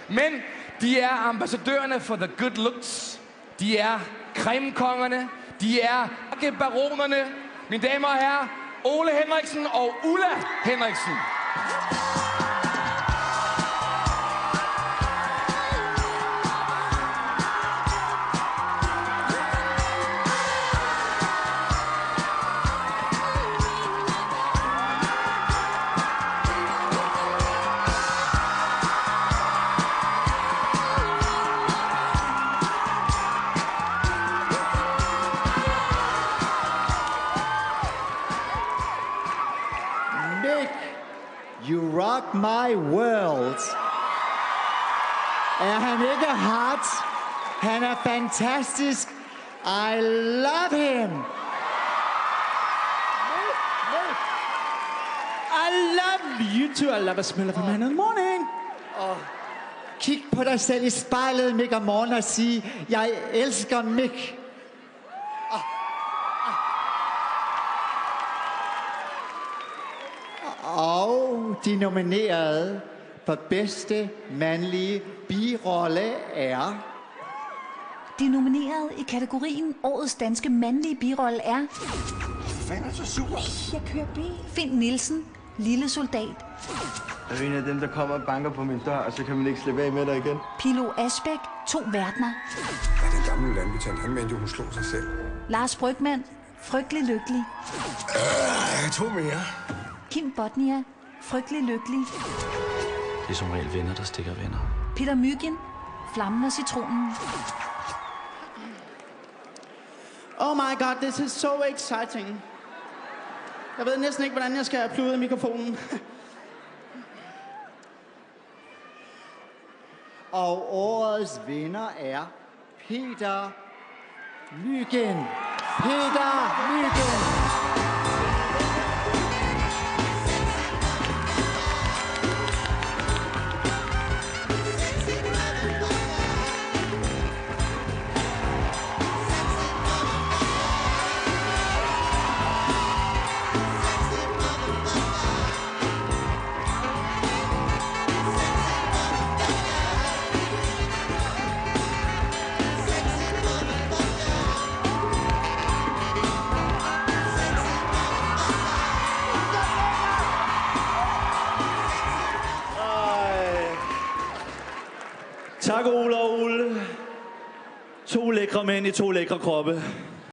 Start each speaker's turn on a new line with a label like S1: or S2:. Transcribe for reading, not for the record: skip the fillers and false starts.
S1: Men de er ambassadørerne for the good looks. De er cremekongerne. De er baronerne. Mine damer og herrer, Ole Henriksen og Ulla Henriksen.
S2: You rock my world. Er han ikke hot? Han er fantastisk. I love him.
S3: I love you too. I love a smell of a man in the morning.
S2: Kig på dig selv i spejlet, Mick, om morgenen og sige, jeg elsker Mick. Og de nominerede for bedste mandlige birolle er...
S4: De nominerede i kategorien Årets danske mandlige birolle er...
S5: Hvad er så super?
S4: Jeg kører bil. Finn Nielsen, Lille Soldat.
S5: Jeg er en af dem, der kommer og banker på min dør, og så kan man ikke slippe af med dig igen.
S4: Pilo Asbæk, 2 verdener.
S6: Ja, den gamle landbetjent, han mente jo, hun slog sig selv.
S4: Lars Brygmann, Frygtelig Lykkelig.
S6: 2 mere.
S4: Kim Bodnia, Frygtelig Lykkelig.
S7: Det er som regel venner, der stikker venner.
S4: Peter Mygind, Flammen og Citronen.
S3: Oh my god, this is so exciting. Jeg ved næsten ikke, hvordan jeg skal plude i mikrofonen.
S2: Og årets vinder er Peter Mygind. Peter Mygind.
S3: Tak, Ole og Ole. 2 lækre mænd i 2 lækre kroppe.